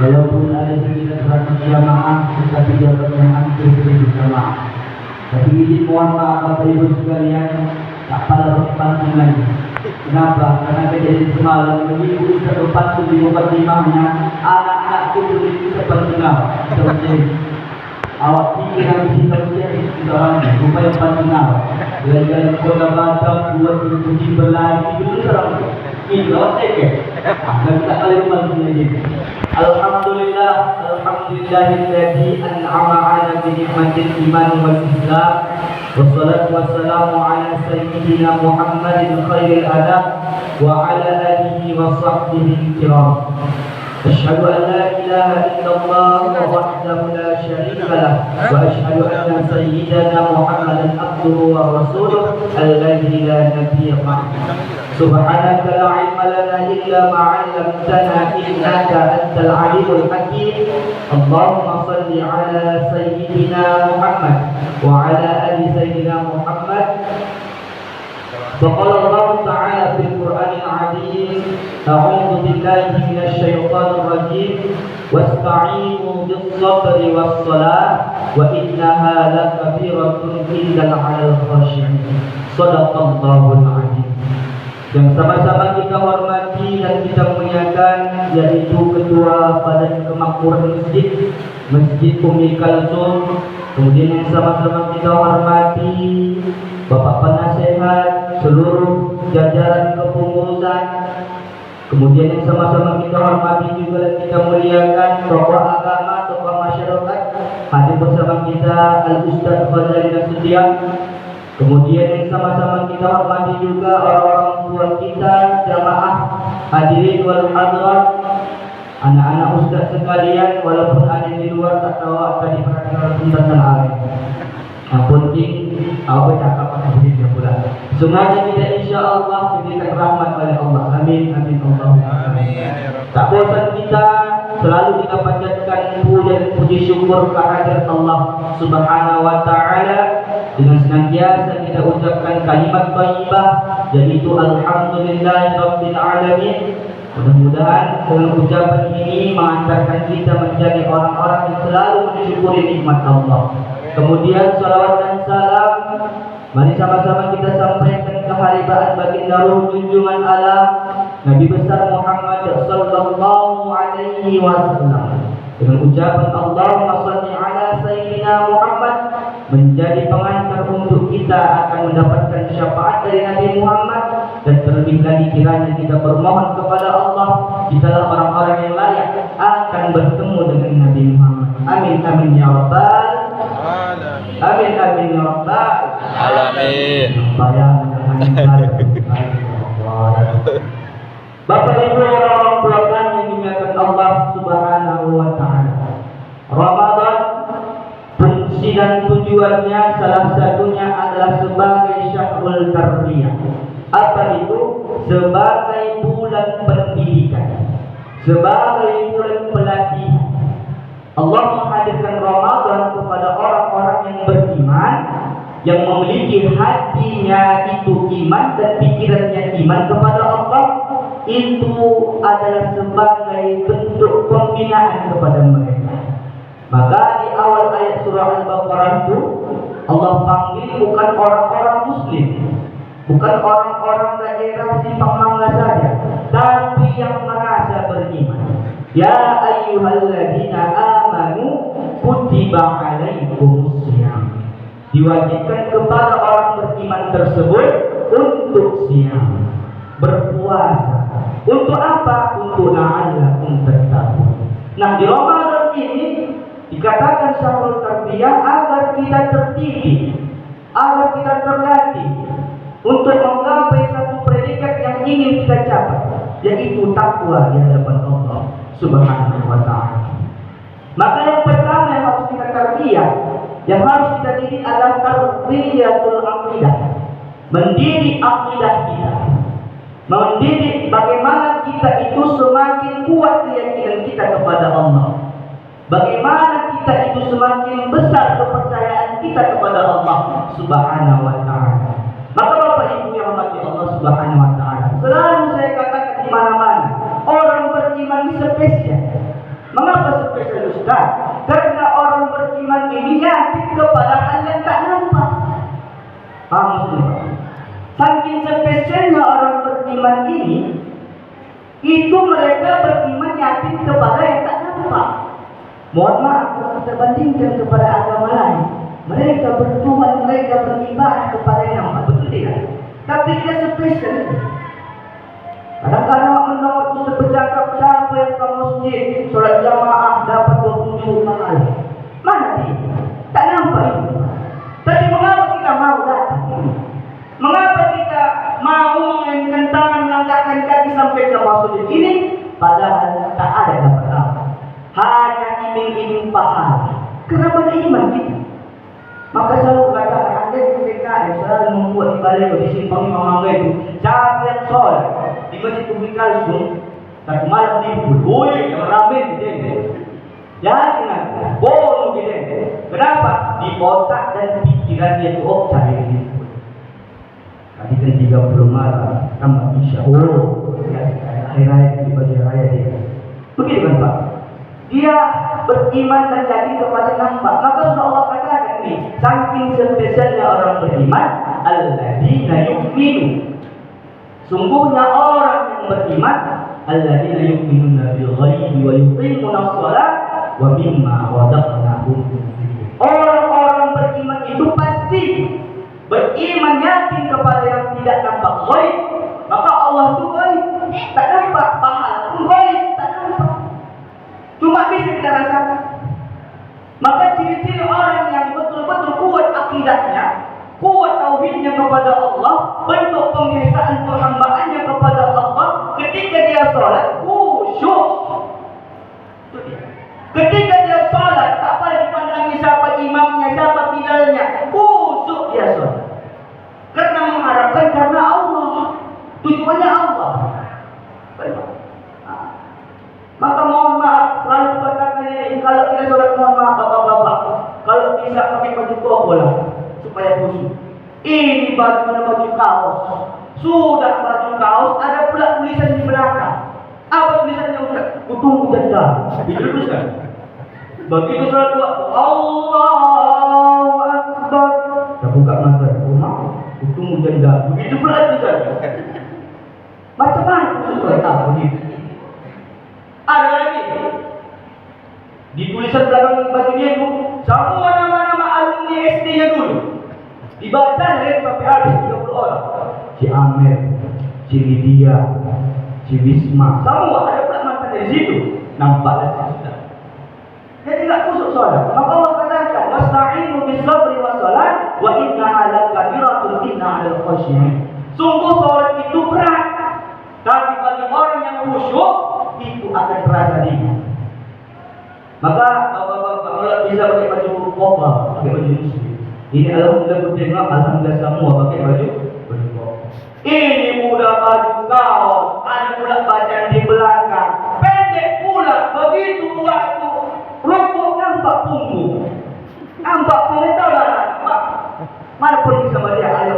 Walaupun ada kita berjamaah, tetapi jaraknya hampir berjamaah. Tapi ini mohon maaf Bapak Ibu sekalian, tak pada pantungan. Kenapa? Karena kejadian semalam begitu satu pantun di mukadimahnya, anak-anakku begitu sepantungan. Awak pikir yang kita ujian seorang supaya pantungan. Jalan-jalan kota Batam buat puji berlari itu seorang. Ini awak teke. Dan tak kali pantungan ini. Alhamdulillah, alhamdulillahilladzi an'ama 'ala bi ni'matil iman wal islam. Wassalatu wassalamu ala sayyidina Muhammadin khairil anam wa ala alihi wa sahbihi kiram. Asyhadu an la ilaha illallah wahdahu la syarika lah wa asyhadu anna sayyidana Muhammadan abduhu wa rasuluh alladzi la nabiyya ba'dahu. Subhanaka la ilma lana illa ma 'allamtana innaka antal alimul hakim. Allahumma shalli ala sayyidina Muhammad wa ala ali sayyidina Muhammad. Faqala Allah Ta'ala fil Qur'anil 'azim, a'udzu billahi minasy syaithanir rajim, wasta'inu bis-sabri was-salah wa innaha lakabiratun illa 'alal khashi'in. Shadaqallahul 'azim. Yang sama-sama kita hormati dan kita muliakan yaitu Ketua Badan Kemakmuran Masjid Ummi Kalsum. Kemudian yang sama-sama kita hormati Bapak Penasehat, seluruh jajaran kepengurusan. Kemudian yang sama-sama kita hormati juga dan kita muliakan tokoh agama, tokoh masyarakat. Hadir bersama kita Al-Ustaz Fadzali Nasution. Kemudian yang sama-sama kita hormati juga orang-orang tua kita, jamaah hadirin wal hadirat, anak-anak ustaz sekalian, walaupun ada di luar tak tahu tadi perhatian tentang alim. Ampun king, awak cakap apa dia pula. Semuanya kita insya-Allah diberikan rahmat oleh Allah. Amin amin Allahumma amin. Tak bosan kita selalu kita panjatkan puja dan puji syukur kehadirat Allah Subhanahu wa taala dengan senantiasa kita ucapkan kalimat thayyibah yaitu alhamdulillahirabbil alamin. Mudah-mudahan dengan ucapan ini mengantarkan kita menjadi orang-orang yang selalu mensyukuri nikmat Allah. Kemudian salawat dan salam mari sama-sama kita sampaikan keharibaan baginda ruh junjungan alam Nabi besar Muhammad sallallahu alaihi wasallam. Dengan ucapan Allahumma shalli ala sayyidina Muhammad menjadi pengantar untuk kita akan mendapatkan syafaat dari Nabi Muhammad. Dan terlebih lagi kiranya kita bermohon kepada Allah, kitalah orang-orang yang layak akan bertemu dengan Nabi Muhammad. Amin amin ya rabbal alamin. Amin amin ya rabbal alamin. Bapak Ibu yang orang tua kami yang dimuliakan Allah Subhanahu wa taala. Ramadan fungsi dan tujuannya salah satunya adalah sebagai syahrul tarbiyah. Apa itu? Sebagai bulan pendidikan, sebagai bulan pelatihan. Allah menghadirkan Ramadan kepada orang-orang yang beriman, yang memiliki hatinya itu iman dan pikirannya iman kepada Allah. Itu adalah sebagai bentuk pembinaan kepada mereka. Maka di awal ayat surah Al-Baqarah itu Allah panggil bukan orang-orang muslim, bukan orang-orang daerah simpang mangga saja, tapi yang merasa beriman. Ya ayyuhalladzina amanu kutiba alaikumussyam. Diwajibkan kepada orang beriman tersebut untuk siam, berpuasa. Untuk apa? Untuk la'allakum tattaqun. Nah, di Ramadan ini dikatakan syahrul tarbiyah agar kita terdidik, agar kita terlatih untuk menggapai satu predikat yang ingin kita capai, yaitu takwa di hadapan Allah Subhanahu wa taala. Maka yang pertama yang harus kita tarbiyah, yang harus kita didik adalah tarbiyatul aqidah. Mendidik akidah kita. Mendidik bagaimana kita itu semakin kuat keyakinan kita kepada Allah. Bagaimana kita itu semakin besar kepercayaan kita kepada Allah Subhanahu wa taala. Maka Bapak Ibu yang hormati Allah Subhanahu wa taala, selalu saya katakan di mana-mana, orang beriman ini spesial. Mengapa Itu mereka beriman yakin kepada yang tak nampak. Mohon maaf kalau kita bandingkan kepada agama lain, mereka bertuhan, mereka beribadah kepada yang nampak, betul tidak? Tapi dia spesial. Kadang-kadang menolak untuk bercakap siapa yang ke masjid solat jamaah dapat 27 pahala. Mana dia? Tak nampak itu. Tapi mengapa kita mau datang? Mengapa kita mau mengaitkan tangan, mengangkatkan kaki sampai ke masjid ini? Padahal tak ada dapat apa. Hanya iming-iming pahala. Kenapa beriman kita? Maka selalu katakan anda di PKM selalu membuat di balik di simpang Imam Mangga itu. Siapa yang sholat di masjid Umi Kalsum satu malam libur, boleh yang ramai di sini. Jangan bodoh di sini. Kenapa? Di otak dan pikirannya itu cari libur. Tadi kan 30 malam tambah Isya. Akhir raya di baju raya dia. Begitu kan Pak? Dia beriman dan yakin kepada nampak. Maka sudah Allah katakan ini, saking spesialnya orang beriman, alladzina yu'minu. Sungguhnya orang yang beriman, alladzina yu'minuna bil ghaibi wa yuqimuna shalah wa mimma razaqnahum yunfiqun. Orang-orang beriman itu pasti beriman yakin kepada yang tidak nampak ghaib. Maka Allah itu ghaib, tak nampak, pahala pun ghaib, tak nampak. Cuma bisa kita rasakan. Maka ciri-ciri orang yang betul-betul kuat akidahnya, kuat tauhidnya kepada Allah, bentuk penghesaan perhambaannya kepada Allah, ketika dia sholat khusyuk. Ketika dia sholat, tak pada dipandangi siapa imamnya, siapa bilalnya, khusyuk dia sholat. Karena mengharapkan karena Allah, tujuannya Allah. Maka mohon maaf, selalu katakan ini, kalau kita sholat mohon maaf bapak-bapak, kalau bisa pakai baju koko lah, supaya khusyuk. Ini baju kaos, sudah baju kaos, ada pula tulisan di belakang. Apa tulisannya Ustaz? Kutunggu janda. Dituliskan. Begitu sholat waktu Allahu Akbar, kita buka mata, kutunggu janda. Begitu pula tulisannya. Macam mana khusyuk kita begitu? Ada lagi di tulisan belakang bajunya itu semua nama-nama alumni SD-nya dulu dibaca dari sampai habis 30 orang. Si Amir, si Lydia, si Wisma, semua ada pula mantan dari situ. Nampaklah sudah. Jadi tidak khusyuk sholat. Maka Allah katakan wasta'inu bis-sabri was-shalah wa innaha lakabiratun illa 'alal khashiyin. Sungguh sholat itu berat, tapi bagi orang yang khusyuk itu akan terasa dia. Maka bapak-bapak bisa pakai baju koko, pakai baju muslim. Ini alhamdulillah bertengok, alhamdulillah semua pakai baju koko. Ini mudah baju kaos, ada pula badan di belakang, pendek pula. Begitu waktu rokok nampak punggung, nampak punggung tahu lah. Mana pergi sama dia? Ayo,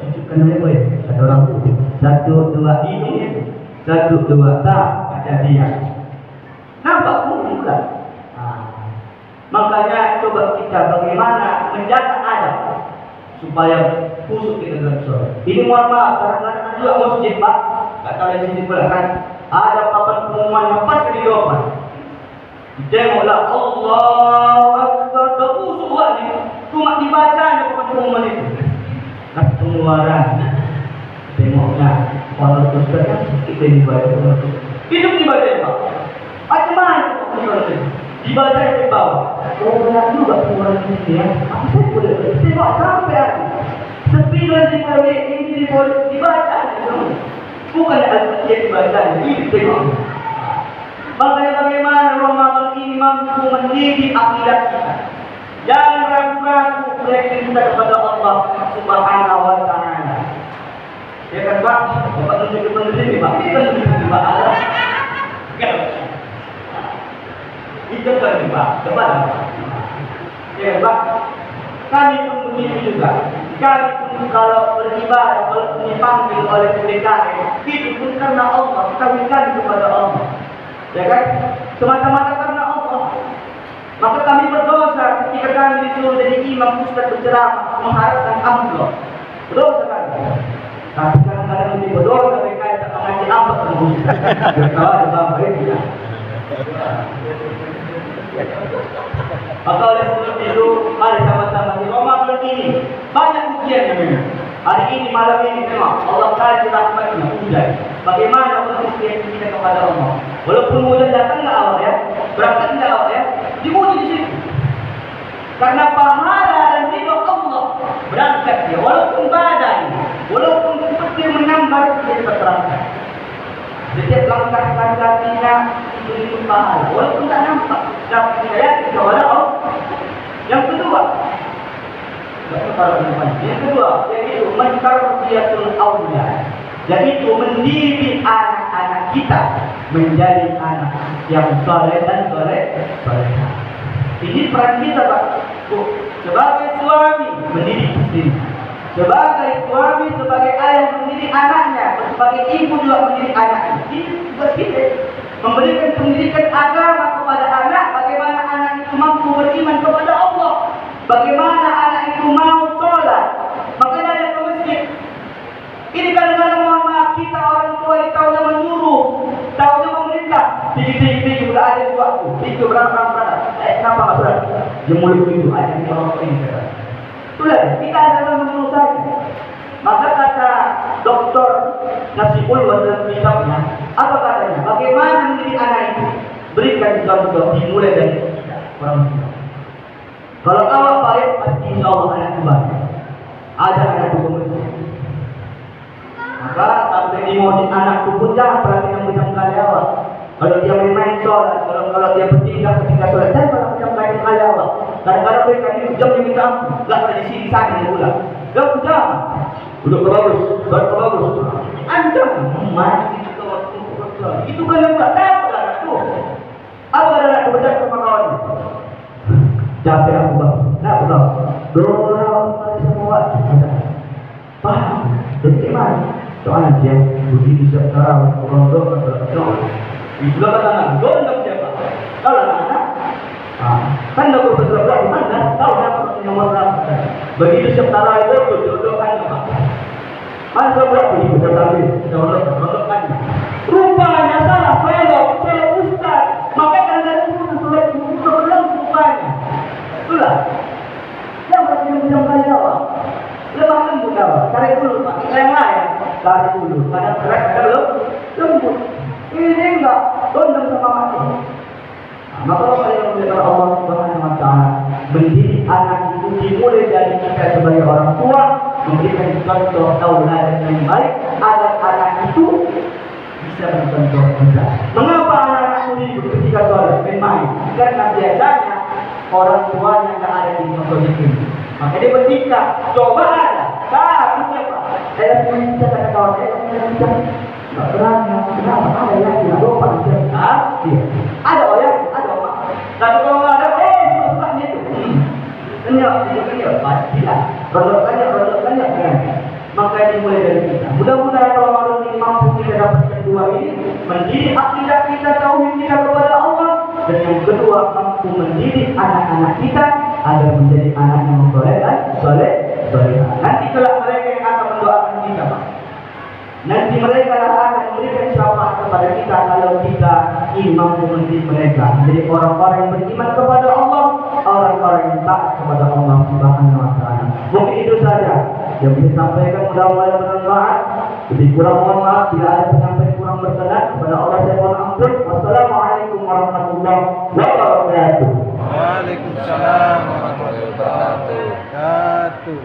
tunjukkan aja, ada orang putih. 1, 2 ini, 1, 2 tak. Dia nampak pun pula. Makanya coba kita bagaimana menjaga adab supaya khusyuk kita dalam sholat. Ini mohon maaf, kadang-kadang juga masjid Pak, tak tahu di sini pula kan ada papan pengumuman yang pas di depan. Tengoklah Allahu Akbar, dah khusyuk ni. Cuma dibaca aja papan pengumuman itu. Nah pengeluaran, tengoklah kalau Ustaz kan sedikit dari baca itu. Hidup dibaca Pak. Macam mana dibaca di bawah? Oh benar juga pengeluaran ini ya. Apa saya boleh tengok sampai aku. Sembilan ini boleh dibaca. Bukan al-Fatihah dibaca, ini tengok. Makanya bagaimana Ramadan ini mampu mendidik akidah kita. Jangan ragu-ragu berikan kita kepada Allah Subhanahu wa Ta'ala. Ya kan Pak, Bapak tunjuk ke sini Pak, ini kan tunjuk Pak Allah. Itu kan Pak, depan Pak. Ya Pak, kami pun begitu juga. Kami pun kalau beribadah, kalau dipanggil oleh PKM, itu pun karena Allah, kami kan kepada Allah. Ya kan, semata-mata karena Allah. Maka kami berdosa ketika kami disuruh jadi imam ustaz berceramah mengharapkan amplop. Berdosa kami. Tapi kadang-kadang lebih berdosa mereka tak mengaji apa bagus. Bertawa ada sampai tidak. Maka oleh sebab itu, mari sama-sama di Ramadan ini banyak ujian memang. Hari ini, malam ini memang Allah kasih rahmatnya hujan. Bagaimana ujian kita kepada Allah? Walaupun hujan datang nggak awal ya, berangkat nggak awal ya, diuji di situ. Karena pahala dan ridho Allah berangkat dia, walaupun badai, walaupun seperti mengambar dia terangkat. Setiap langkah kakinya itu pahala, walaupun tak nampak, dapat yakin kepada Allah. Yang kedua, yaitu mentarbiyatul aulia, yaitu mendidik anak-anak kita menjadi anak yang saleh dan salehah. Ini peran kita, Pak. Sebagai suami mendidik istri, sebagai suami, sebagai ayah mendidik anaknya, sebagai ibu juga mendidik anaknya. Ini tugas kita, memberikan pendidikan agama kepada anak, bagaimana anak itu mampu beriman kepada Allah, bagaimana anak itu mau sholat, makanya ada ke masjid. Ini kadang-kadang mohon maaf, kita orang tua ini tahunya menyuruh, tahunya memerintah. Tinggi udah ada di waktu, itu berapa. Kenapa nggak berat? Yang mulut itu ada di orang tua ini. Sudah, kita adalah menyuruh saja. Maka kata Doktor Nasibul dalam kitabnya, apa katanya? Bagaimana mendidik anak itu? Berikan contoh dimulai dari orang tua. Kalau awak baik, pasti insya Allah anak itu baik. Ada anak itu begitu. Maka sampai dimodin anak itu pun jangan perhatikan macam kali awak. Kalau dia main sholat, kalau dia bertingkah ketika sholat, jangan pernah macam kali awak. Kadang-kadang mereka ini jam yang minta ampun, nggak pada di sini sana yang ulang. Gak udah, udah bagus, ancam, mati itu waktu itu kan yang nggak tahu anak itu. Apa ada anak kebetulan sama kawannya? Capek aku bang, nggak betul. Dorong semua, paham? Jadi gimana? Soalnya dia begitu sekarang orang itulah kata anak, dorong siapa? Kalau anak, kan nggak berpeserta di mana? Tahu apa nomor berapa? Begitu setara itu jodoh-jodohan apa? Masa berapa ibu tetapi jodoh-jodohan? Rupanya salah velok ustaz. Maka kadang-kadang sudah belum rupanya. Itulah yang berjam-jam kali awal. Lemah lembut awal. Tarik dulu pak. Yang lain tarik dulu. Kadang keras, kadang lembut. Ini enggak condong sama mati. Maka kalau kita Allah Subhanahu wa taala mendidik anak itu dimulai dari kita sebagai orang tua, memberikan contoh tauladan yang baik agar anak itu bisa mencontoh kita. Mengapa anak-anak itu ketika sholat bermain? Karena biasanya orang tuanya tidak ada di masjid ini. Maka dia bertingkah, coba ada, punya pak. Saya punya kata kawan saya, nggak berani, kenapa? Ada yang tidak lupa, ada orang. Tapi kalau nggak ada, susahnya itu. Kenyap, pastilah. Rondokannya. Maka dimulai dari kita. Mudah-mudahan kalau malam ini mampu kita dapatkan dua ini, mendidik akidah kita, tauhid kita kepada Allah, dan yang kedua mampu mendidik anak-anak kita agar menjadi anak yang soleh. Nanti kelak mereka yang akan mendoakan kita, Pak. Nanti mereka akan memberikan syafaat kepada kita kalau kita ini mampu mendidik mereka menjadi orang-orang yang beriman kepada Allah, orang-orang yang taat kepada Allah Subhanahu wa taala. Mungkin itu saja yang bisa sampaikan, mudah-mudahan bermanfaat. Lebih kurang mohon maaf bila ada penyampaian kurang berkenan, kepada Allah saya mohon ampun. Wassalamualaikum warahmatullahi wabarakatuh. Waalaikumsalam warahmatullahi wabarakatuh.